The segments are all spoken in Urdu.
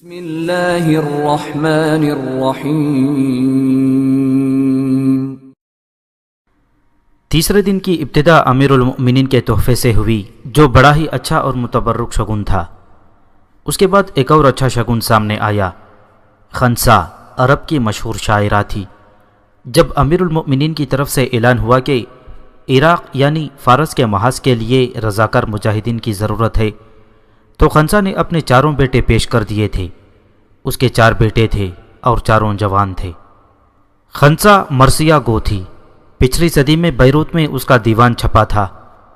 بسم اللہ الرحمن الرحیم۔ تیسرے دن کی ابتدا امیر المؤمنین کے تحفے سے ہوئی، جو بڑا ہی اچھا اور متبرک شگون تھا۔ اس کے بعد ایک اور اچھا شگون سامنے آیا۔ خنسا عرب کی مشہور شاعرہ تھی۔ جب امیر المؤمنین کی طرف سے اعلان ہوا کہ عراق یعنی فارس کے محاذ کے لیے رضاکار مجاہدین کی ضرورت ہے، تو خنسا نے اپنے چاروں بیٹے پیش کر دیے تھے۔ اس کے 4 بیٹے تھے اور چاروں جوان تھے۔ خنسا مرثیہ گو تھی۔ پچھلی صدی میں بیروت میں اس کا دیوان چھپا تھا۔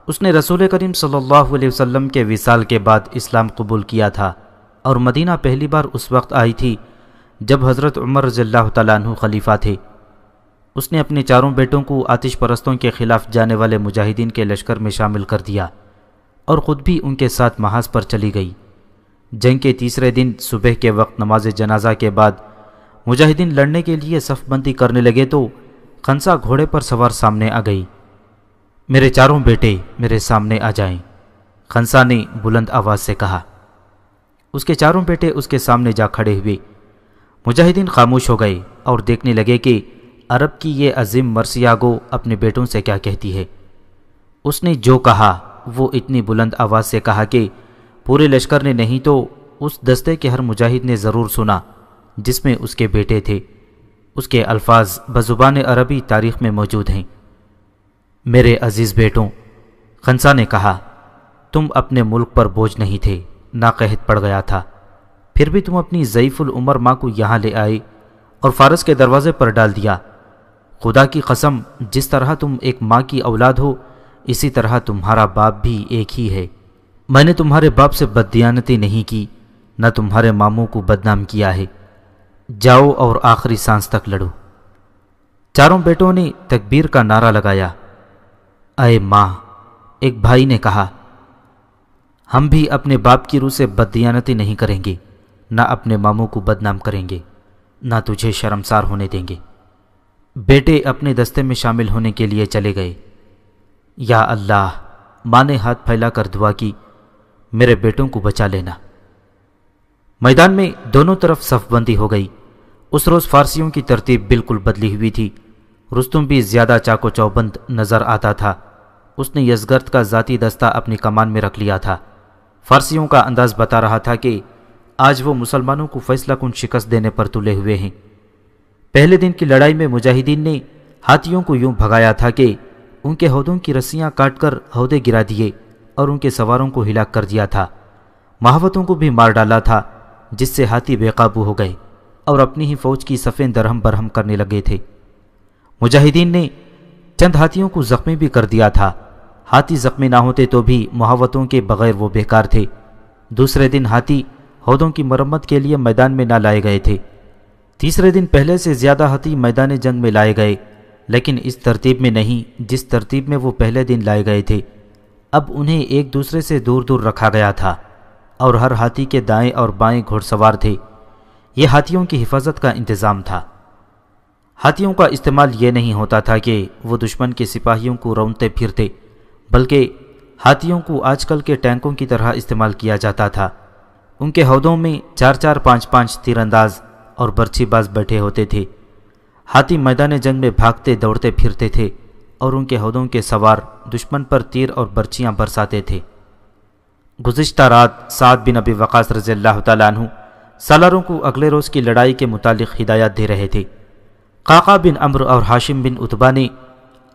اس نے رسول کریم صلی اللہ علیہ وسلم کے وصال کے بعد اسلام قبول کیا تھا اور مدینہ پہلی بار اس وقت آئی تھی جب حضرت عمر رضی اللہ تعالیٰ عنہ خلیفہ تھے۔ اس نے اپنے چاروں بیٹوں کو آتش پرستوں کے خلاف جانے والے مجاہدین کے لشکر میں شامل کر دیا اور خود بھی ان کے ساتھ محاذ پر چلی گئی۔ جنگ کے تیسرے دن صبح کے وقت نماز جنازہ کے بعد مجاہدین لڑنے کے لیے صف بندی کرنے لگے تو خنسا گھوڑے پر سوار سامنے آ گئی۔ میرے چاروں بیٹے میرے سامنے آ جائیں، خنسا نے بلند آواز سے کہا۔ اس کے چاروں بیٹے اس کے سامنے جا کھڑے ہوئے۔ مجاہدین خاموش ہو گئے اور دیکھنے لگے کہ عرب کی یہ عظیم مرثیہ گو اپنے بیٹوں سے کیا کہتی ہے۔ اس نے جو کہا وہ اتنی بلند آواز سے کہا کہ پورے لشکر نے نہیں تو اس دستے کے ہر مجاہد نے ضرور سنا جس میں اس کے بیٹے تھے۔ اس کے الفاظ بزبان عربی تاریخ میں موجود ہیں۔ میرے عزیز بیٹوں، خنسا نے کہا، تم اپنے ملک پر بوجھ نہیں تھے، نہ قحط پڑ گیا تھا، پھر بھی تم اپنی ضعیف العمر ماں کو یہاں لے آئے اور فارس کے دروازے پر ڈال دیا۔ خدا کی قسم، جس طرح تم ایک ماں کی اولاد ہو اسی طرح تمہارا باپ بھی ایک ہی ہے۔ میں نے تمہارے باپ سے بددیانتی نہیں کی، نہ تمہارے ماموں کو بدنام کیا ہے۔ جاؤ اور آخری سانس تک لڑو۔ چاروں بیٹوں نے تکبیر کا نعرہ لگایا۔ اے ماں، ایک بھائی نے کہا، ہم بھی اپنے باپ کی روح سے بددیانتی نہیں کریں گے، نہ اپنے ماموں کو بدنام کریں گے، نہ تجھے شرمسار ہونے دیں گے۔ بیٹے اپنے دستے میں شامل ہونے کے لیے چلے گئے۔ یا اللہ، ماں نے ہاتھ پھیلا کر دعا کی، میرے بیٹوں کو بچا لینا۔ میدان میں دونوں طرف صف بندی ہو گئی۔ اس روز فارسیوں کی ترتیب بالکل بدلی ہوئی تھی۔ رستم بھی زیادہ چاق و چوبند نظر آتا تھا۔ اس نے یزگرد کا ذاتی دستہ اپنی کمان میں رکھ لیا تھا۔ فارسیوں کا انداز بتا رہا تھا کہ آج وہ مسلمانوں کو فیصلہ کن شکست دینے پر تلے ہوئے ہیں۔ پہلے دن کی لڑائی میں مجاہدین نے ہاتھیوں کو یوں بھگایا تھا کہ ان کے ہودوں کی رسیاں کاٹ کر ہودے گرا دیے اور ان کے سواروں کو ہلاک کر دیا تھا۔ محاوتوں کو بھی مار ڈالا تھا، جس سے ہاتھی بے قابو ہو گئے اور اپنی ہی فوج کی صفیں درہم برہم کرنے لگے تھے۔ مجاہدین نے چند ہاتھیوں کو زخمی بھی کر دیا تھا۔ ہاتھی زخمی نہ ہوتے تو بھی محاوتوں کے بغیر وہ بیکار تھے۔ دوسرے دن ہاتھی ہودوں کی مرمت کے لیے میدان میں نہ لائے گئے تھے۔ تیسرے دن پہلے سے زیادہ ہاتھی میدان جنگ میں لائے گئے، لیکن اس ترتیب میں نہیں جس ترتیب میں وہ پہلے دن لائے گئے تھے۔ اب انہیں ایک دوسرے سے دور دور رکھا گیا تھا اور ہر ہاتھی کے دائیں اور بائیں گھوڑ سوار تھے۔ یہ ہاتھیوں کی حفاظت کا انتظام تھا۔ ہاتھیوں کا استعمال یہ نہیں ہوتا تھا کہ وہ دشمن کے سپاہیوں کو رونتے پھرتے، بلکہ ہاتھیوں کو آج کل کے ٹینکوں کی طرح استعمال کیا جاتا تھا۔ ان کے ہودوں میں 4-4 5-5 تیر انداز اور برچھی باز بیٹھے ہوتے تھے۔ ہاتھی میدان جنگ میں بھاگتے دوڑتے پھرتے تھے اور ان کے ہودوں کے سوار دشمن پر تیر اور برچیاں برساتے تھے۔ گزشتہ رات سعد بن ابی وقاص رضی اللہ تعالیٰ عنہ سالاروں کو اگلے روز کی لڑائی کے متعلق ہدایات دے رہے تھے۔ قعقاع بن عمرو اور ہاشم بن عتبہ نے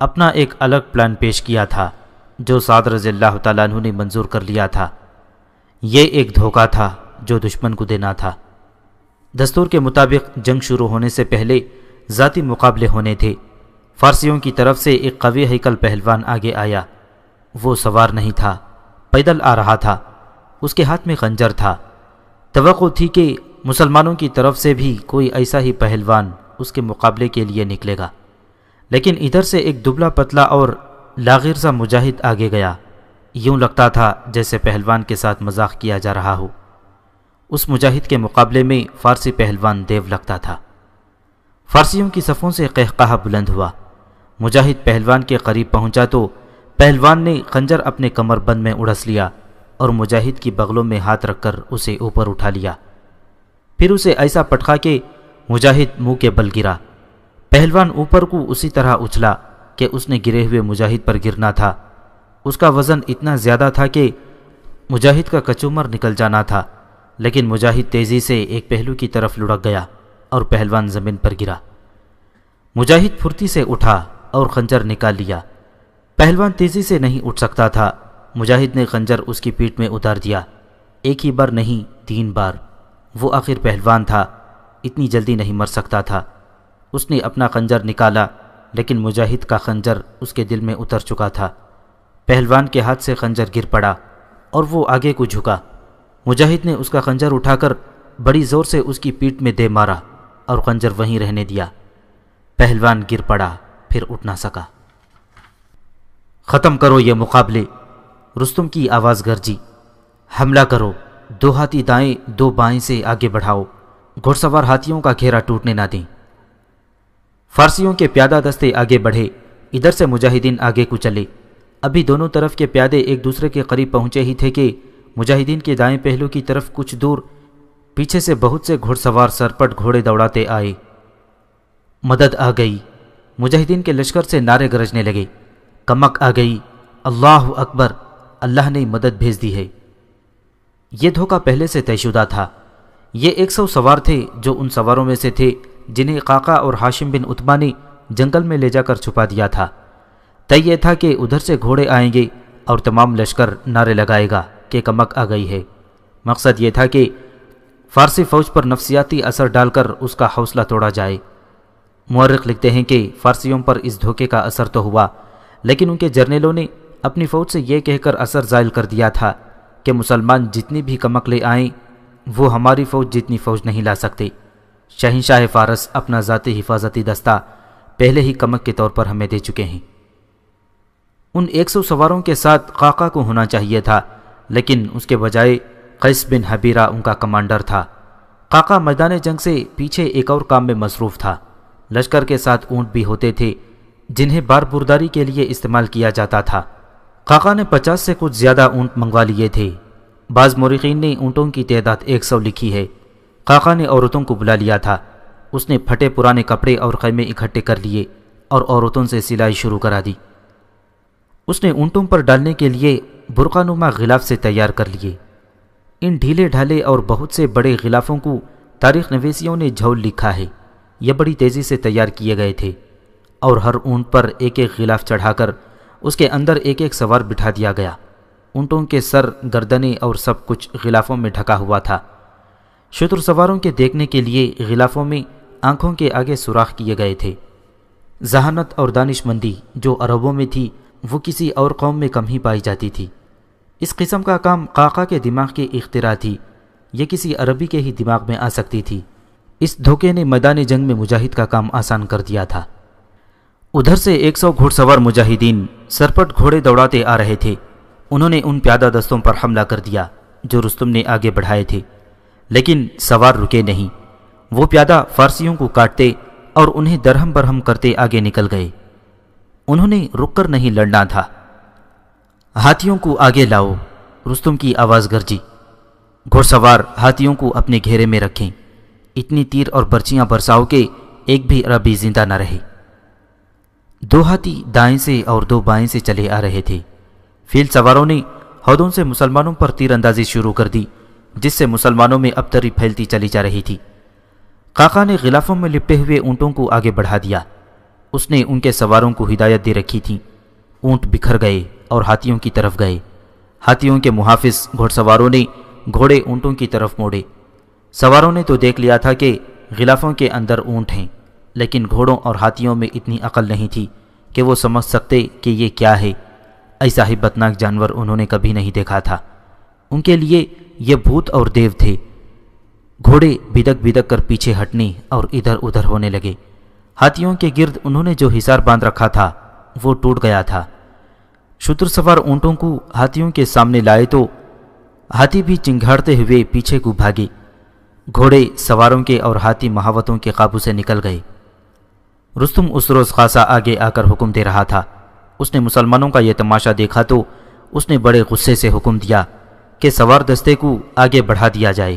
اپنا ایک الگ پلان پیش کیا تھا جو سعد رضی اللہ تعالیٰ عنہ نے منظور کر لیا تھا۔ یہ ایک دھوکہ تھا جو دشمن کو دینا تھا۔ دستور کے مطابق جنگ شروع ہونے سے پہلے ذاتی مقابلے ہونے تھے۔ فارسیوں کی طرف سے ایک قوی ہیکل پہلوان آگے آیا۔ وہ سوار نہیں تھا، پیدل آ رہا تھا۔ اس کے ہاتھ میں خنجر تھا۔ توقع تھی کہ مسلمانوں کی طرف سے بھی کوئی ایسا ہی پہلوان اس کے مقابلے کے لیے نکلے گا، لیکن ادھر سے ایک دبلا پتلا اور لاغرزہ مجاہد آگے گیا۔ یوں لگتا تھا جیسے پہلوان کے ساتھ مذاق کیا جا رہا ہو۔ اس مجاہد کے مقابلے میں فارسی پہلوان دیو لگتا تھا۔ فارسیوں کی صفوں سے قہقہا بلند ہوا۔ مجاہد پہلوان کے قریب پہنچا تو پہلوان نے خنجر اپنے کمر بند میں اڑس لیا اور مجاہد کی بغلوں میں ہاتھ رکھ کر اسے اوپر اٹھا لیا۔ پھر اسے ایسا پٹخا کہ مجاہد منہ کے بل گرا۔ پہلوان اوپر کو اسی طرح اچھلا کہ اس نے گرے ہوئے مجاہد پر گرنا تھا۔ اس کا وزن اتنا زیادہ تھا کہ مجاہد کا کچومر نکل جانا تھا، لیکن مجاہد تیزی سے ایک پہلو کی طرف لڑک گیا اور پہلوان زمین پر گرا۔ مجاہد پھرتی سے اٹھا اور خنجر نکال لیا۔ پہلوان تیزی سے نہیں اٹھ سکتا تھا۔ مجاہد نے خنجر اس کی پیٹھ میں اتار دیا، ایک ہی بار نہیں 3 بار۔ وہ آخر پہلوان تھا، اتنی جلدی نہیں مر سکتا تھا۔ اس نے اپنا خنجر نکالا، لیکن مجاہد کا خنجر اس کے دل میں اتر چکا تھا۔ پہلوان کے ہاتھ سے خنجر گر پڑا اور وہ آگے کو جھکا۔ مجاہد نے اس کا خنجر اٹھا کر بڑی زور سے اس کی پیٹھ میں دے مارا اور خنجر وہیں رہنے دیا۔ پہلوان گر پڑا، پھر اٹھ نہ سکا۔ ختم کرو یہ مقابلے، رستم کی آواز گرجی۔ حملہ کرو، 2 ہاتھی دائیں 2 بائیں سے آگے بڑھاؤ، گھڑ سوار ہاتھیوں کا گھیرا ٹوٹنے نہ دیں۔ فارسیوں کے پیادہ دستے آگے بڑھے، ادھر سے مجاہدین آگے کو چلے۔ ابھی دونوں طرف کے پیادے ایک دوسرے کے قریب پہنچے ہی تھے کہ مجاہدین کے دائیں پہلو کی طرف کچھ دور پیچھے سے بہت سے گھڑ سوار سرپٹ گھوڑے دوڑاتے آئے۔ مدد آ گئی۔ مجاہدین کے لشکر سے نعرے گرجنے لگے، کمک آ گئی، اللہ اکبر، اللہ نے مدد بھیج دی ہے۔ یہ دھوکہ پہلے سے طے شدہ تھا۔ یہ 100 سوار تھے جو ان سواروں میں سے تھے جنہیں قعقاع اور ہاشم بن عتبہ نے جنگل میں لے جا کر چھپا دیا تھا۔ طے یہ تھا کہ ادھر سے گھوڑے آئیں گے اور تمام لشکر نعرے لگائے گا کہ کمک آ گئی ہے۔ مقصد یہ تھا کہ فارسی فوج پر نفسیاتی اثر ڈال کر اس کا حوصلہ توڑا جائے۔ مورخ لکھتے ہیں کہ فارسیوں پر اس دھوکے کا اثر تو ہوا، لیکن ان کے جرنیلوں نے اپنی فوج سے یہ کہہ کر اثر زائل کر دیا تھا کہ مسلمان جتنی بھی کمک لے آئیں وہ ہماری فوج جتنی فوج نہیں لا سکتے۔ شہنشاہ فارس اپنا ذاتی حفاظتی دستہ پہلے ہی کمک کے طور پر ہمیں دے چکے ہیں۔ ان 100 سواروں کے ساتھ قعقاع کو ہونا چاہیے تھا، لیکن اس کے بجائے قیس بن حبیرہ ان کا کمانڈر تھا۔ قعقاع میدان جنگ سے پیچھے ایک اور کام میں مصروف تھا۔ لشکر کے ساتھ اونٹ بھی ہوتے تھے جنہیں بار برداری کے لیے استعمال کیا جاتا تھا۔ قعقاع نے 50 سے کچھ زیادہ اونٹ منگوا لیے تھے۔ بعض مورخین نے اونٹوں کی تعداد 100 لکھی ہے۔ قعقاع نے عورتوں کو بلا لیا تھا۔ اس نے پھٹے پرانے کپڑے اور خیمے اکٹھے کر لیے اور عورتوں سے سلائی شروع کرا دی۔ اس نے اونٹوں پر ڈالنے کے لیے برقع نما غلاف سے تیار کر لیے۔ ان ڈھیلے ڈھالے اور بہت سے بڑے غلافوں کو تاریخ نویسیوں نے جھول لکھا ہے۔ یہ بڑی تیزی سے تیار کیے گئے تھے اور ہر اونٹ پر ایک ایک غلاف چڑھا کر اس کے اندر ایک ایک سوار بٹھا دیا گیا۔ اونٹوں کے سر، گردنیں اور سب کچھ غلافوں میں ڈھکا ہوا تھا۔ شتر سواروں کے دیکھنے کے لیے غلافوں میں آنکھوں کے آگے سوراخ کیے گئے تھے۔ ذہانت اور دانش مندی جو عربوں میں تھی وہ کسی اور قوم میں کم ہی پائی جاتی تھی۔ اس قسم کا کام قعقاع کے دماغ کی اختراع تھی، یہ کسی عربی کے ہی دماغ میں آ سکتی تھی۔ اس دھوکے نے میدان جنگ میں مجاہد کا کام آسان کر دیا تھا۔ ادھر سے 100 گھوڑ سوار مجاہدین سرپٹ گھوڑے دوڑاتے آ رہے تھے۔ انہوں نے ان پیادہ دستوں پر حملہ کر دیا جو رستم نے آگے بڑھائے تھے، لیکن سوار رکے نہیں۔ وہ پیادہ فارسیوں کو کاٹتے اور انہیں درہم برہم کرتے آگے نکل گئے۔ انہوں نے رک کر نہیں لڑنا تھا۔ ہاتھیوں کو آگے لاؤ، رستم کی آواز گرجی۔ گھوڑ سوار ہاتھیوں کو اپنے گھیرے میں رکھیں، اتنی تیر اور برچیاں برساؤ کہ ایک بھی عربی زندہ نہ رہے۔ 2 ہاتھی دائیں سے اور 2 بائیں سے چلے آ رہے تھے۔ فیل سواروں نے ہودوں سے مسلمانوں پر تیر اندازی شروع کر دی، جس سے مسلمانوں میں ابتری پھیلتی چلی جا رہی تھی۔ قعقاع نے غلافوں میں لپٹے ہوئے اونٹوں کو آگے بڑھا دیا۔ اس نے ان کے سواروں کو ہدایت دے رکھی تھی۔ اونٹ بکھر گئے اور ہاتھیوں کی طرف گئے۔ ہاتھیوں کے محافظ گھوڑ سواروں نے گھوڑے اونٹوں کی طرف موڑے۔ سواروں نے تو دیکھ لیا تھا کہ غلافوں کے اندر اونٹ ہیں، لیکن گھوڑوں اور ہاتھیوں میں اتنی عقل نہیں تھی کہ وہ سمجھ سکتے کہ یہ کیا ہے۔ ایسا ہیبتناک جانور انہوں نے کبھی نہیں دیکھا تھا۔ ان کے لیے یہ بھوت اور دیو تھے۔ گھوڑے بدک بدک کر پیچھے ہٹنے اور ادھر ادھر ہونے لگے۔ ہاتھیوں کے گرد انہوں نے جو حصار باندھ رکھا تھا وہ ٹوٹ گیا تھا۔ شتر سوار اونٹوں کو ہاتھیوں کے سامنے لائے تو ہاتھی بھی چنگھاڑتے ہوئے پیچھے کو بھاگے۔ گھوڑے سواروں کے اور ہاتھی مہاوتوں کے قابو سے نکل گئے۔ رستم اس روز خاصا آگے آ کر حکم دے رہا تھا۔ اس نے مسلمانوں کا یہ تماشا دیکھا تو اس نے بڑے غصے سے حکم دیا کہ سوار دستے کو آگے بڑھا دیا جائے۔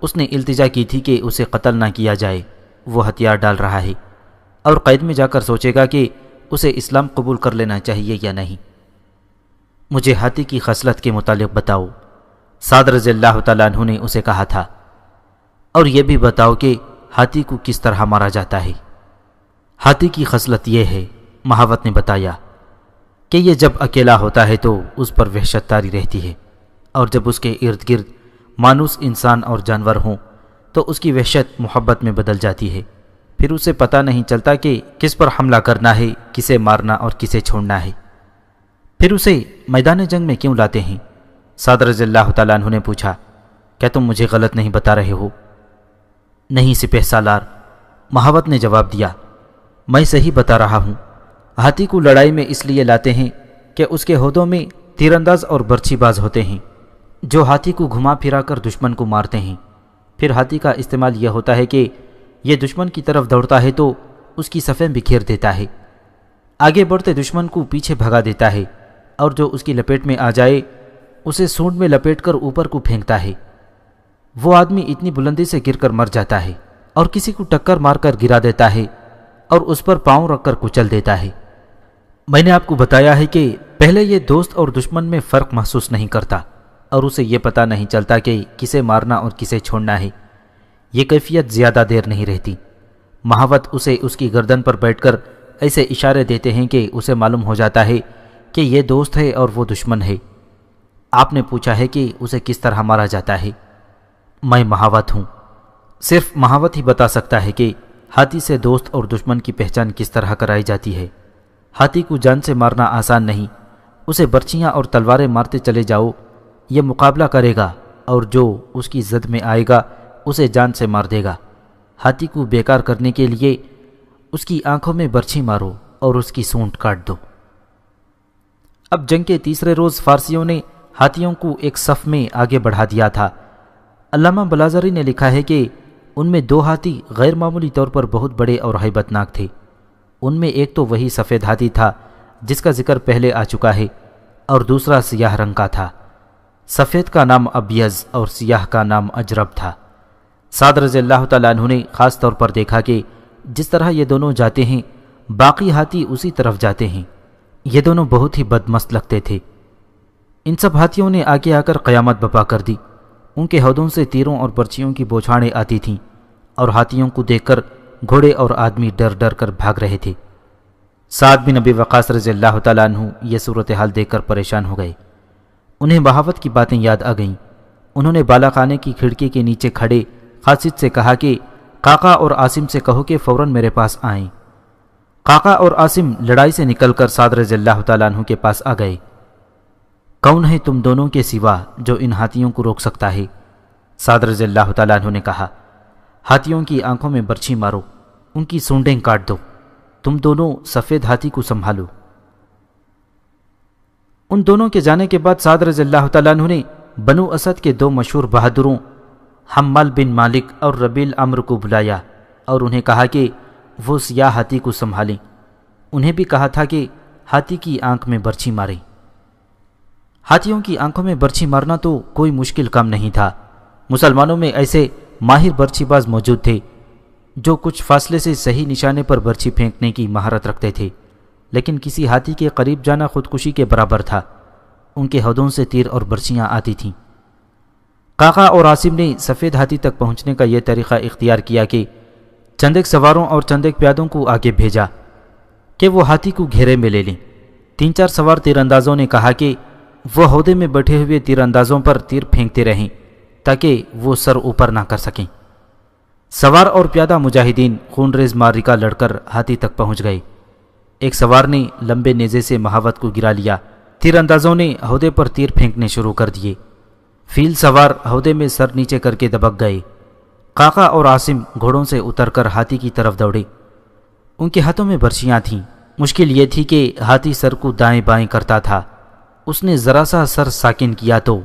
اس نے التجا کی تھی کہ اسے قتل نہ کیا جائے، وہ ہتھیار ڈال رہا ہے اور قید میں جا کر سوچے گا کہ اسے اسلام قبول کر لینا چاہیے یا نہیں۔ مجھے ہاتھی کی خصلت کے متعلق بتاؤ، سعد رضی اللہ تعالیٰ عنہ نے اسے کہا تھا، اور یہ بھی بتاؤ کہ ہاتھی کو کس طرح مارا جاتا ہے۔ ہاتھی کی خصلت یہ ہے، مہاوت نے بتایا، کہ یہ جب اکیلا ہوتا ہے تو اس پر وحشت طاری رہتی ہے، اور جب اس کے ارد گرد مانوس انسان اور جانور ہوں تو اس کی وحشت محبت میں بدل جاتی ہے، پھر اسے پتہ نہیں چلتا کہ کس پر حملہ کرنا ہے، کسے مارنا اور کسے چھوڑنا ہے۔ پھر اسے میدان جنگ میں کیوں لاتے ہیں؟ سعد رضی اللہ تعالیٰ عنہ نے پوچھا، کیا تم مجھے غلط نہیں بتا رہے ہو؟ نہیں سپہ سالار، مہاوت نے جواب دیا، میں صحیح بتا رہا ہوں۔ ہاتھی کو لڑائی میں اس لیے لاتے ہیں کہ اس کے ہودوں میں تیر انداز اور برچھی باز ہوتے ہیں جو ہاتھی کو گھما پھرا کر دشمن کو مارتے ہیں۔ پھر ہاتھی کا استعمال یہ ہوتا ہے کہ یہ دشمن کی طرف دوڑتا ہے تو اس کی صفیں بکھیر دیتا ہے، آگے بڑھتے دشمن کو پیچھے بھگا دیتا ہے، اور جو اس کی لپیٹ میں آ جائے اسے سونڈ میں لپیٹ کر اوپر کو پھینکتا ہے۔ وہ آدمی اتنی بلندی سے گر کر مر جاتا ہے اور کسی کو ٹکر مار کر گرا دیتا ہے اور اس پر پاؤں رکھ کر کچل دیتا ہے۔ میں نے آپ کو بتایا ہے کہ پہلے یہ دوست اور دشمن میں فرق محسوس نہیں کرتا اور اسے یہ پتہ نہیں چلتا کہ کسے مارنا اور کسے چھوڑنا ہے۔ یہ کیفیت زیادہ دیر نہیں رہتی۔ مہاوت اسے اس کی گردن پر بیٹھ کر ایسے اشارے دیتے ہیں کہ اسے معلوم ہو جاتا ہے کہ یہ دوست ہے اور وہ دشمن ہے۔ آپ نے پوچھا ہے کہ اسے کس طرح مارا جاتا ہے۔ میں مہاوت ہوں، صرف مہاوت ہی بتا سکتا ہے کہ ہاتھی سے دوست اور دشمن کی پہچان کس طرح کرائی جاتی ہے۔ ہاتھی کو جان سے مارنا آسان نہیں، اسے برچیاں اور تلواریں مارتے چلے جاؤ، یہ مقابلہ کرے گا اور جو اس کی زد میں آئے گا اسے جان سے مار دے گا۔ ہاتھی کو بیکار کرنے کے لیے اس کی آنکھوں میں برچھی مارو اور اس کی سونڈ کاٹ دو۔ اب جنگ کے تیسرے روز فارسیوں نے ہاتھیوں کو ایک صف میں آگے بڑھا دیا تھا۔ علامہ بلازری نے لکھا ہے کہ ان میں دو ہاتھی غیر معمولی طور پر بہت بڑے اور ہیبت ناک تھے۔ ان میں ایک تو وہی سفید ہاتھی تھا جس کا ذکر پہلے آ چکا ہے، اور دوسرا سیاہ رنگ کا تھا۔ سفید کا نام ابیض اور سیاہ کا نام اجرب تھا۔ سعد رضی اللہ تعالیٰ عنہ نے خاص طور پر دیکھا کہ جس طرح یہ دونوں جاتے ہیں باقی ہاتھی اسی طرف جاتے ہیں۔ یہ دونوں بہت ہی بدمست لگتے تھے۔ ان سب ہاتھیوں نے آگے آ کر قیامت برپا کر دی۔ ان کے ہودوں سے تیروں اور برچھیوں کی بوچھاڑیں آتی تھیں، اور ہاتھیوں کو دیکھ کر گھوڑے اور آدمی ڈر ڈر کر بھاگ رہے تھے۔ سعد بن ابی وقاص رضی اللہ تعالیٰ عنہ یہ صورتحال دیکھ کر پریشان ہو گئے۔ انہیں بہاوت کی باتیں یاد آ گئیں۔ انہوں نے بالا خانے کی کھڑکی کے نیچے کھڑے قاصد سے کہا کہ قاقا اور عاصم سے کہو کہ فوراً میرے پاس آئیں۔ قاقا اور عاصم لڑائی سے نکل کر سعد رضی اللہ تعالیٰ عنہ کے پاس آ گئے۔ کون ہے تم دونوں کے سوا جو ان ہاتھیوں کو روک سکتا ہے؟ سعد رضی اللہ تعالیٰ عنہ نے کہا، ہاتھیوں کی آنکھوں میں برچھی مارو، ان کی سونڈیں کاٹ دو، تم دونوں سفید ہاتھی کو سنبھالو۔ ان دونوں کے جانے کے بعد سعد رضی اللہ تعالیٰ عنہ نے بنو اسد کے دو مشہور بہادروں حمال بن مالک اور ربیل عمرو کو بلایا اور انہیں کہا کہ وہ سیاہ ہاتھی کو سنبھالیں۔ انہیں بھی کہا تھا کہ ہاتھی کی آنکھ میں برچھی ماریں۔ ہاتھیوں کی آنکھوں میں برچھی مارنا تو کوئی مشکل کام نہیں تھا۔ مسلمانوں میں ایسے ماہر برچھی باز موجود تھے جو کچھ فاصلے سے صحیح نشانے پر برچھی پھینکنے کی مہارت رکھتے تھے، لیکن کسی ہاتھی کے قریب جانا خودکشی کے برابر تھا۔ ان کے ہودوں سے تیر اور برچیاں آتی تھیں۔ قاقا اور عاصم نے سفید ہاتھی تک پہنچنے کا یہ طریقہ اختیار کیا کہ چند ایک سواروں اور چند ایک پیادوں کو آگے بھیجا کہ وہ ہاتھی کو گھیرے میں لے لیں۔ تین چار سوار تیر اندازوں نے کہا کہ وہ ہودے میں بیٹھے ہوئے تیر اندازوں پر تیر پھینکتے رہیں تاکہ وہ سر اوپر نہ کر سکیں۔ سوار اور پیادہ مجاہدین خون ریز معرکہ لڑ کر ہاتھی تک پہنچ گئے۔ ایک سوار نے لمبے نیزے سے مہاوت کو گرا لیا۔ تیر اندازوں نے ہودے پر تیر پھینکنے شروع کر دیے۔ فیل سوار ہودے میں سر نیچے کر کے دبک گئے۔ قاقا اور عاصم گھوڑوں سے اتر کر ہاتھی کی طرف دوڑے۔ ان کے ہاتھوں میں برچیاں تھیں۔ مشکل یہ تھی کہ ہاتھی سر کو دائیں بائیں کرتا تھا۔ اس نے ذرا سا سر ساکن کیا تو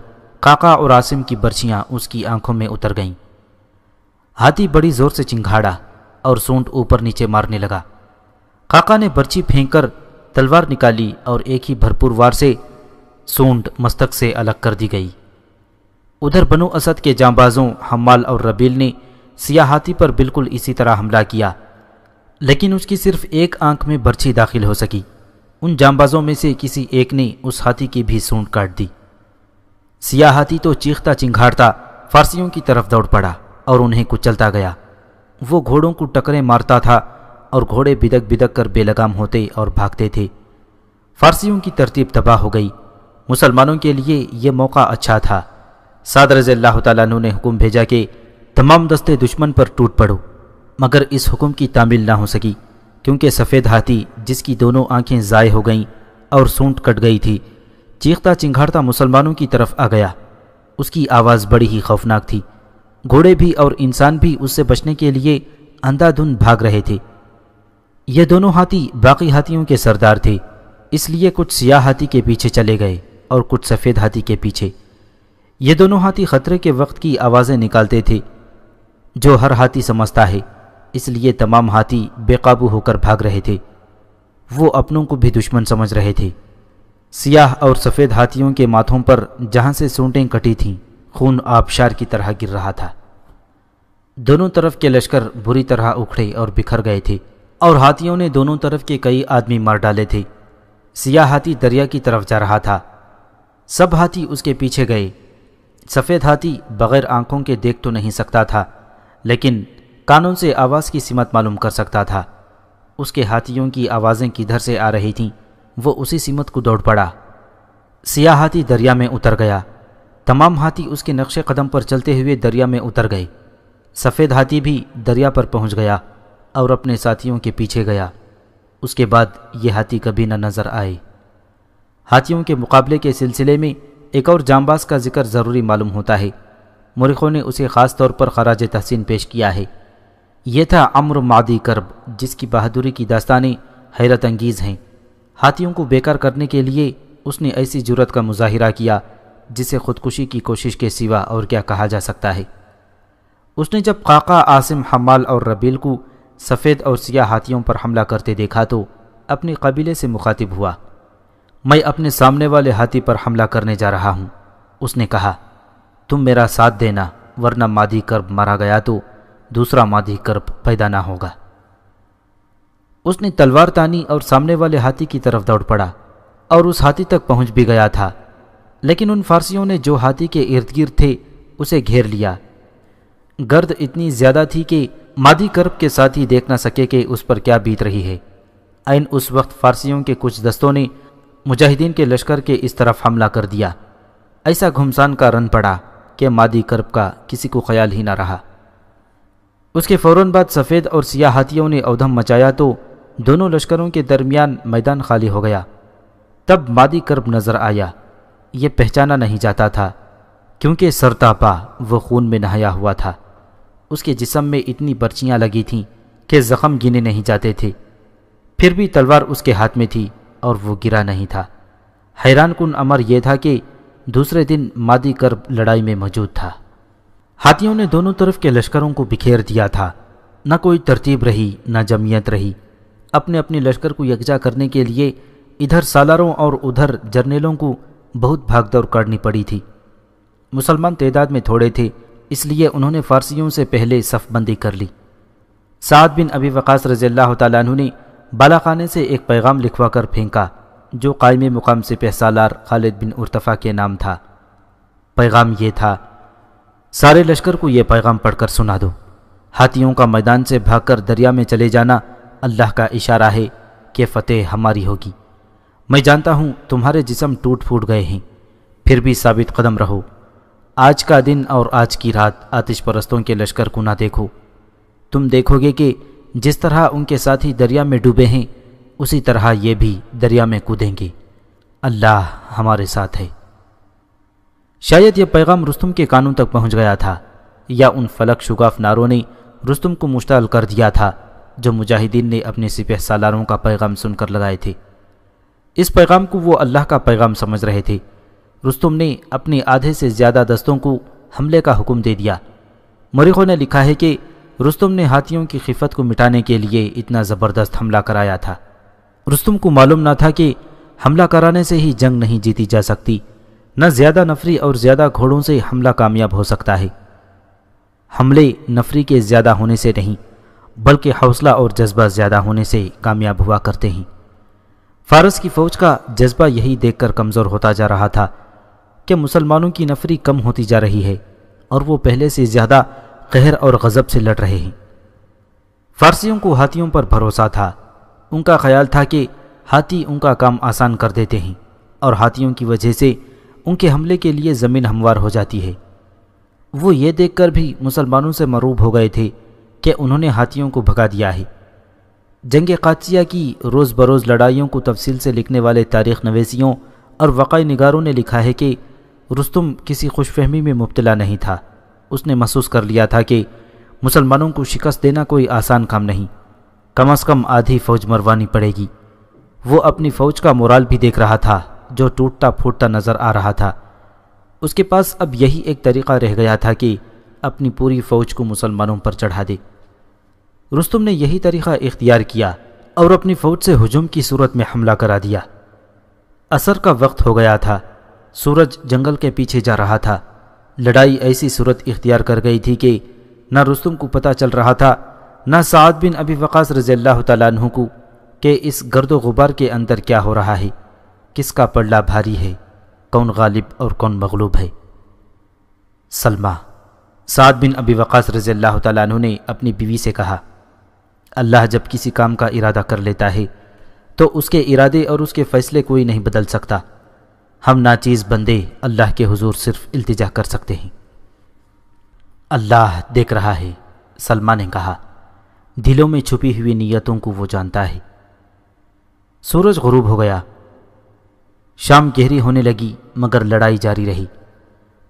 قاقا اور عاصم کی برچیاں اس کی آنکھوں میں اتر گئیں۔ ہاتھی بڑی زور سے چنگھاڑا اور سونڈ اوپر نیچے مارنے لگا۔ قاقا نے برچی پھینک کر تلوار نکالی اور ایک ہی بھرپور وار سے سونڈ مستک سے الگ کر دی گئی۔ ادھر بنو اسد کے جانبازوں حمال اور ربیل نے سیاہ ہاتھی پر بالکل اسی طرح حملہ کیا، لیکن اس کی صرف ایک آنکھ میں برچھی داخل ہو سکی۔ ان جانبازوں میں سے کسی ایک نے اس ہاتھی کی بھی سونڈ کاٹ دی۔ سیاہ ہاتھی تو چیختا چنگھاڑتا فارسیوں کی طرف دوڑ پڑا اور انہیں کچلتا گیا۔ وہ گھوڑوں کو ٹکریں مارتا تھا اور گھوڑے بدک بدک کر بے لگام ہوتے اور بھاگتے تھے۔ فارسیوں کی ترتیب تباہ ہو گئی۔ مسلمانوں کے لیے یہ موقع اچھا تھا۔ سعد رضی اللہ تعالیٰ عنہ نے حکم بھیجا کہ تمام دستے دشمن پر ٹوٹ پڑو، مگر اس حکم کی تعمیل نہ ہو سکی، کیونکہ سفید ہاتھی جس کی دونوں آنکھیں ضائع ہو گئیں اور سونٹ کٹ گئی تھی، چیختا چنگھاڑتا مسلمانوں کی طرف آ گیا۔ اس کی آواز بڑی ہی خوفناک تھی۔ گھوڑے بھی اور انسان بھی اس سے بچنے کے لیے اندھا دھند بھاگ رہے تھے۔ یہ دونوں ہاتھی باقی ہاتھیوں کے سردار تھے، اس لیے کچھ سیاہ ہاتھی کے پیچھے چلے گئے اور کچھ سفید ہاتھی کے پیچھے۔ یہ دونوں ہاتھی خطرے کے وقت کی آوازیں نکالتے تھے جو ہر ہاتھی سمجھتا ہے، اس لیے تمام ہاتھی بے قابو ہو کر بھاگ رہے تھے۔ وہ اپنوں کو بھی دشمن سمجھ رہے تھے۔ سیاہ اور سفید ہاتھیوں کے ماتھوں پر جہاں سے سونٹیں کٹی تھیں، خون آبشار کی طرح گر رہا تھا۔ دونوں طرف کے لشکر بری طرح اکھڑے اور بکھر گئے تھے، اور ہاتھیوں نے دونوں طرف کے کئی آدمی مار ڈالے تھے۔ سیاہ ہاتھی دریا کی طرف جا رہا تھا، سب ہاتھی اس کے پیچھے گئے۔ سفید ہاتھی بغیر آنکھوں کے دیکھ تو نہیں سکتا تھا، لیکن کانوں سے آواز کی سمت معلوم کر سکتا تھا۔ اس کے ہاتھیوں کی آوازیں کدھر سے آ رہی تھیں، وہ اسی سمت کو دوڑ پڑا۔ سیاہ ہاتھی دریا میں اتر گیا۔ تمام ہاتھی اس کے نقش قدم پر چلتے ہوئے دریا میں اتر گئے۔ سفید ہاتھی بھی دریا پر پہنچ گیا اور اپنے ساتھیوں کے پیچھے گیا۔ اس کے بعد یہ ہاتھی کبھی نہ نظر آئے۔ ہاتھیوں کے مقابلے کے سلسلے میں ایک اور جانباز کا ذکر ضروری معلوم ہوتا ہے۔ مورخوں نے اسے خاص طور پر خراج تحسین پیش کیا ہے۔ یہ تھا عمرو مادی کرب، جس کی بہادری کی داستانیں حیرت انگیز ہیں۔ ہاتھیوں کو بیکار کرنے کے لیے اس نے ایسی جرأت کا مظاہرہ کیا جسے خودکشی کی کوشش کے سوا اور کیا کہا جا سکتا ہے۔ اس نے جب قعقاع، عاصم، حمال اور ربیل کو سفید اور سیاہ ہاتھیوں پر حملہ کرتے دیکھا تو اپنے قبیلے سے مخاطب ہوا۔ میں اپنے سامنے والے ہاتھی پر حملہ کرنے جا رہا ہوں، اس نے کہا، تم میرا ساتھ دینا، ورنہ مادی کرب مارا گیا تو دوسرا مادی کرب پیدا نہ ہوگا۔ اس نے تلوار تانی اور سامنے والے ہاتھی کی طرف دوڑ پڑا اور اس ہاتھی تک پہنچ بھی گیا تھا، لیکن ان فارسیوں نے جو ہاتھی کے ارد گرد تھے اسے گھیر لیا۔ گرد اتنی زیادہ تھی کہ مادی کرب کے ساتھی دیکھ نہ سکے کہ اس پر کیا بیت رہی ہے۔ عین اس وقت فارسیوں کے کچھ دستوں نے مجاہدین کے لشکر کے اس طرف حملہ کر دیا۔ ایسا گھمسان کا رن پڑا کہ مادی کرب کا کسی کو خیال ہی نہ رہا۔ اس کے فوراً بعد سفید اور سیاہ ہاتھیوں نے اودھم مچایا تو دونوں لشکروں کے درمیان میدان خالی ہو گیا۔ تب مادی کرب نظر آیا۔ یہ پہچانا نہیں جاتا تھا کیونکہ سرتاپا وہ خون میں نہایا ہوا تھا۔ اس کے جسم میں اتنی برچیاں لگی تھیں کہ زخم گنے نہیں جاتے تھے، پھر بھی تلوار اس کے ہاتھ میں تھی اور وہ گرا نہیں تھا۔ حیران کن امر یہ تھا کہ دوسرے دن مادی کرب لڑائی میں موجود تھا۔ ہاتھیوں نے دونوں طرف کے لشکروں کو بکھیر دیا تھا، نہ کوئی ترتیب رہی نہ جمعیت رہی۔ اپنے اپنے لشکر کو یکجا کرنے کے لیے ادھر سالاروں اور ادھر جرنیلوں کو بہت بھاگ دوڑ کرنی پڑی تھی۔ مسلمان تعداد میں تھوڑے تھے، اس لیے انہوں نے فارسیوں سے پہلے صف بندی کر لی۔ سعد بن ابی وقاص رضی اللہ تعالیٰ عنہ نے بالا خانے سے ایک پیغام لکھوا کر پھینکا جو قائم مقام سپہ سالار خالد بن ارتفا کے نام تھا۔ پیغام یہ تھا، سارے لشکر کو یہ پیغام پڑھ کر سنا دو، ہاتھیوں کا میدان سے بھاگ کر دریا میں چلے جانا اللہ کا اشارہ ہے کہ فتح ہماری ہوگی۔ میں جانتا ہوں تمہارے جسم ٹوٹ پھوٹ گئے ہیں، پھر بھی ثابت قدم رہو۔ آج کا دن اور آج کی رات آتش پرستوں کے لشکر کو نہ دیکھو۔ تم دیکھو گے کہ جس طرح ان کے ساتھی دریا میں ڈوبے ہیں اسی طرح یہ بھی دریا میں کودیں گے۔ اللہ ہمارے ساتھ ہے۔ شاید یہ پیغام رستم کے کانوں تک پہنچ گیا تھا، یا ان فلک شگاف ناروں نے رستم کو مشتعل کر دیا تھا جو مجاہدین نے اپنے سپہ سالاروں کا پیغام سن کر لگائے تھے۔ اس پیغام کو وہ اللہ کا پیغام سمجھ رہے تھے۔ رستم نے اپنے آدھے سے زیادہ دستوں کو حملے کا حکم دے دیا۔ مورخوں نے لکھا ہے کہ رستم نے ہاتھیوں کی خفت کو مٹانے کے لیے اتنا زبردست حملہ کرایا تھا۔ رستم کو معلوم نہ تھا کہ حملہ کرانے سے ہی جنگ نہیں جیتی جا سکتی، نہ زیادہ نفری اور زیادہ گھوڑوں سے حملہ کامیاب ہو سکتا ہے۔ حملے نفری کے زیادہ ہونے سے نہیں بلکہ حوصلہ اور جذبہ زیادہ ہونے سے کامیاب ہوا کرتے ہیں۔ فارس کی فوج کا جذبہ یہی دیکھ کر کمزور ہوتا جا رہا تھا کہ مسلمانوں کی نفری کم ہوتی جا رہی ہے اور وہ پہلے سے زیادہ قہر اور غضب سے لڑ رہے ہیں۔ فارسیوں کو ہاتھیوں پر بھروسہ تھا۔ ان کا خیال تھا کہ ہاتھی ان کا کام آسان کر دیتے ہیں اور ہاتھیوں کی وجہ سے ان کے حملے کے لیے زمین ہموار ہو جاتی ہے۔ وہ یہ دیکھ کر بھی مسلمانوں سے مرعوب ہو گئے تھے کہ انہوں نے ہاتھیوں کو بھگا دیا ہے۔ جنگ قادسیہ کی روز بروز لڑائیوں کو تفصیل سے لکھنے والے تاریخ نویسیوں اور وقائع نگاروں نے لکھا ہے کہ رستم کسی خوش فہمی میں مبتلا نہیں تھا۔ اس نے محسوس کر لیا تھا کہ مسلمانوں کو شکست دینا کوئی آسان کام نہیں، کم از کم آدھی فوج مروانی پڑے گی۔ وہ اپنی فوج کا مورال بھی دیکھ رہا تھا جو ٹوٹتا پھوٹتا نظر آ رہا تھا۔ اس کے پاس اب یہی ایک طریقہ رہ گیا تھا کہ اپنی پوری فوج کو مسلمانوں پر چڑھا دے۔ رستم نے یہی طریقہ اختیار کیا اور اپنی فوج سے ہجوم کی صورت میں حملہ کرا دیا۔ عصر کا وقت ہو گیا تھا، سورج جنگل کے پیچھے جا رہا تھا۔ لڑائی ایسی صورت اختیار کر گئی تھی کہ نہ رستم کو پتہ چل رہا تھا نہ سعد بن ابی وقاص رضی اللہ تعالیٰ عنہ کو کہ اس گرد و غبار کے اندر کیا ہو رہا ہے، کس کا پلڑا بھاری ہے، کون غالب اور کون مغلوب ہے۔ سلمہ، سعد بن ابی وقاص رضی اللہ تعالیٰ عنہ نے اپنی بیوی سے کہا، اللہ جب کسی کام کا ارادہ کر لیتا ہے تو اس کے ارادے اور اس کے فیصلے کوئی نہیں بدل سکتا۔ ہم ناچیز بندے اللہ کے حضور صرف التجا کر سکتے ہیں۔ اللہ دیکھ رہا ہے، سلمہ نے کہا، دلوں میں چھپی ہوئی نیتوں کو وہ جانتا ہے۔ سورج غروب ہو گیا، شام گہری ہونے لگی مگر لڑائی جاری رہی۔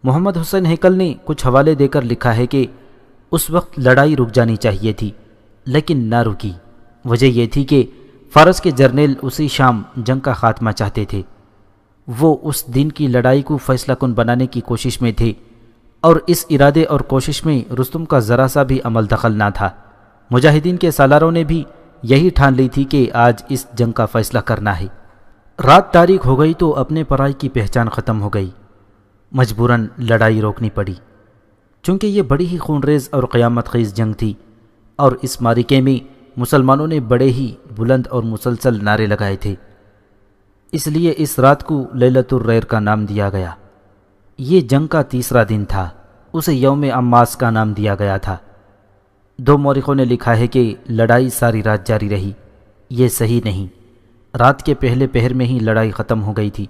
محمد حسین ہیکل نے کچھ حوالے دے کر لکھا ہے کہ اس وقت لڑائی رک جانی چاہیے تھی لیکن نہ رکی۔ وجہ یہ تھی کہ فارس کے جرنیل اسی شام جنگ کا خاتمہ چاہتے تھے۔ وہ اس دن کی لڑائی کو فیصلہ کن بنانے کی کوشش میں تھے اور اس ارادے اور کوشش میں رستم کا ذرا سا بھی عمل دخل نہ تھا۔ مجاہدین کے سالاروں نے بھی یہی ٹھان لی تھی کہ آج اس جنگ کا فیصلہ کرنا ہے۔ رات تاریک ہو گئی تو اپنے پرائی کی پہچان ختم ہو گئی۔ مجبوراً لڑائی روکنی پڑی، چونکہ یہ بڑی ہی خونریز اور قیامت خیز جنگ تھی اور اس معرکے میں مسلمانوں نے بڑے ہی بلند اور مسلسل نعرے لگائے تھے۔ اس لیے اس رات کو لیلۃ الریر کا نام دیا گیا۔ یہ جنگ کا تیسرا دن تھا، اسے یوم عماس کا نام دیا گیا تھا۔ دو مورخوں نے لکھا ہے کہ لڑائی ساری رات جاری رہی۔ یہ صحیح نہیں، رات کے پہلے پہر میں ہی لڑائی ختم ہو گئی تھی۔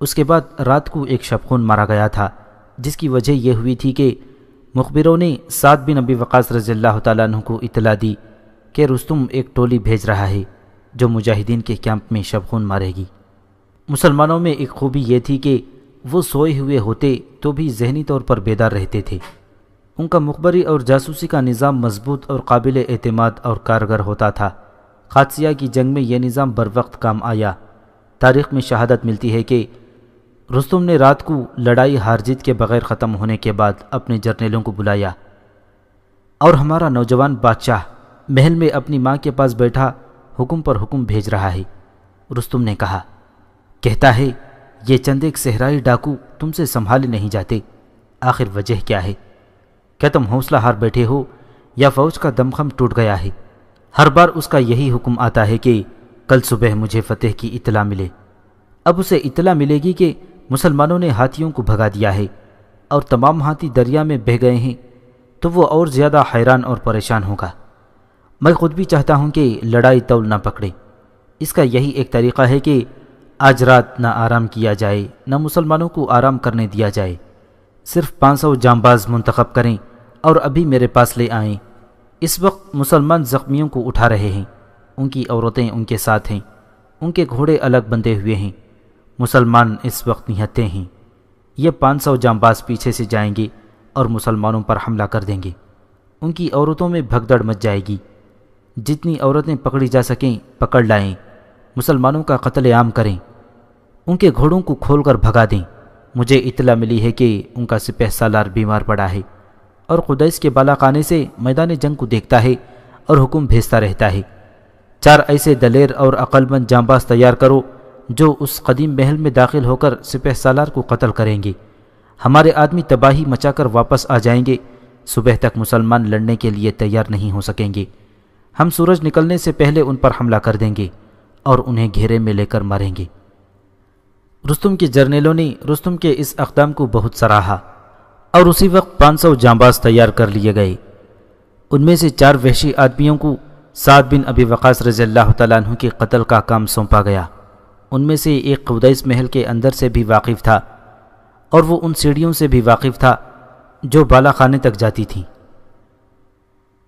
اس کے بعد رات کو ایک شبخون مارا گیا تھا، جس کی وجہ یہ ہوئی تھی کہ مخبروں نے سعد بن ابی وقاص رضی اللہ تعالیٰ عنہ کو اطلاع دی کہ رستم ایک ٹولی بھیج رہا ہے جو مجاہدین کے کیمپ میں شبخون مارے گی۔ مسلمانوں میں ایک خوبی یہ تھی کہ وہ سوئے ہوئے ہوتے تو بھی ذہنی طور پر بیدار رہتے تھے۔ ان کا مخبری اور جاسوسی کا نظام مضبوط اور قابل اعتماد اور کارگر ہوتا تھا۔ قادسیہ کی جنگ میں یہ نظام بروقت کام آیا۔ تاریخ میں شہادت ملتی ہے کہ رستم نے رات کو لڑائی ہار جیت کے بغیر ختم ہونے کے بعد اپنے جرنیلوں کو بلایا اور ہمارا نوجوان بادشاہ محل میں اپنی ماں کے پاس بیٹھا حکم پر حکم بھیج رہا ہے۔ رستم نے کہا، کہتا ہے یہ چند ایک صحرائی ڈاکو تم سے سنبھالے نہیں جاتے، آخر وجہ کیا ہے؟ کیا تم حوصلہ ہار بیٹھے ہو یا فوج کا دمخم ٹوٹ گیا ہے؟ ہر بار اس کا یہی حکم آتا ہے کہ کل صبح مجھے فتح کی اطلاع ملے۔ اب اسے اطلاع ملے گی کہ مسلمانوں نے ہاتھیوں کو بھگا دیا ہے اور تمام ہاتھی دریا میں بہہ گئے ہیں تو وہ اور زیادہ حیران اور پریشان ہوگا۔ میں خود بھی چاہتا ہوں کہ لڑائی طول نہ پکڑے۔ اس کا یہی ایک طریقہ ہے کہ آج رات نہ آرام کیا جائے نہ مسلمانوں کو آرام کرنے دیا جائے، صرف 500 جانباز منتخب کریں اور ابھی میرے پاس لے آئیں۔ اس وقت مسلمان زخمیوں کو اٹھا رہے ہیں، ان کی عورتیں ان کے ساتھ ہیں، ان کے گھوڑے الگ بندھے ہوئے ہیں، مسلمان اس وقت نہتے ہیں۔ یہ 500 جانباز پیچھے سے جائیں گے اور مسلمانوں پر حملہ کر دیں گے۔ ان کی عورتوں میں بھگدڑ مچ جائے گی، جتنی عورتیں پکڑی جا سکیں پکڑ لائیں، مسلمانوں کا قتل عام کریں، ان کے گھوڑوں کو کھول کر بھگا دیں۔ مجھے اطلاع ملی ہے کہ ان کا سپہ سالار بیمار پڑا ہے اور قدیس کے بالا خانے سے میدان جنگ کو دیکھتا ہے اور حکم بھیجتا رہتا ہے، 4 ایسے دلیر اور عقل مند جانباز تیار کرو جو اس قدیم محل میں داخل ہو کر سپہ سالار کو قتل کریں گے۔ ہمارے آدمی تباہی مچا کر واپس آ جائیں گے۔ صبح تک مسلمان لڑنے کے لیے تیار نہیں ہو سکیں گے۔ ہم سورج نکلنے سے پہلے ان پر حملہ کر دیں گے اور انہیں گھیرے میں لے کر ماریں گے۔ رستم کے جرنیلوں نے رستم کے اس اقدام کو بہت سراہا اور اسی وقت 500 جانباز تیار کر لیے گئے۔ ان میں سے 4 وحشی آدمیوں کو سعد بن ابی وقاص رضی اللہ تعالیٰ عنہ کے قتل کا کام سونپا گیا۔ ان میں سے ایک قدیس محل کے اندر سے بھی واقف تھا اور وہ ان سیڑھیوں سے بھی واقف تھا جو بالا خانے تک جاتی تھیں۔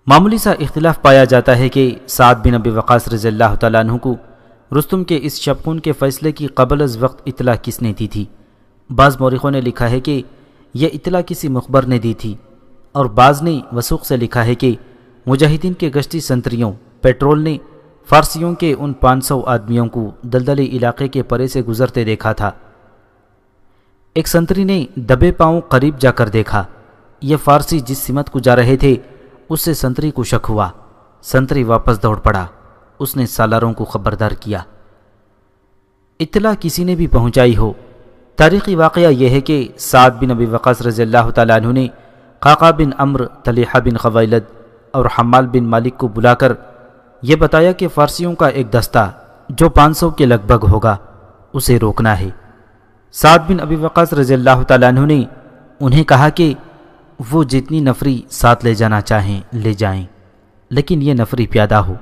معمولی سا اختلاف پایا جاتا ہے کہ سعد بن ابی وقاص رضی اللہ تعالیٰ عنہ کو رستم کے اس شبخون کے فیصلے کی قبل از وقت اطلاع کس نے دی تھی۔ بعض مورخوں نے لکھا ہے کہ یہ اطلاع کسی مخبر نے دی تھی، اور بعض نے وثوق سے لکھا ہے کہ مجاہدین کے گشتی سنتریوں پیٹرول نے فارسیوں کے ان 500 آدمیوں کو دلدلی علاقے کے پرے سے گزرتے دیکھا تھا۔ ایک سنتری نے دبے پاؤں قریب جا کر دیکھا۔ یہ فارسی جس سمت کو جا رہے تھے اس سے سنتری کو شک ہوا۔ سنتری واپس دوڑ پڑا۔ اس نے سالاروں کو خبردار کیا۔ اطلاع کسی نے بھی پہنچائی ہو۔ تاریخی واقعہ یہ ہے کہ سعد بن ابی وقاص رضی اللہ تعالیٰ عنہ نے قعقاع بن عمرو، طلیحہ بن خویلد اور حمال بن مالک کو بلا کر یہ بتایا کہ فارسیوں کا ایک دستہ جو 500 کے لگ بھگ ہوگا اسے روکنا ہے۔ سعد بن ابی وقاص رضی اللہ تعالیٰ عنہ نے انہیں کہا کہ وہ جتنی نفری ساتھ لے جانا چاہیں لے جائیں، لیکن یہ نفری پیادہ ہو۔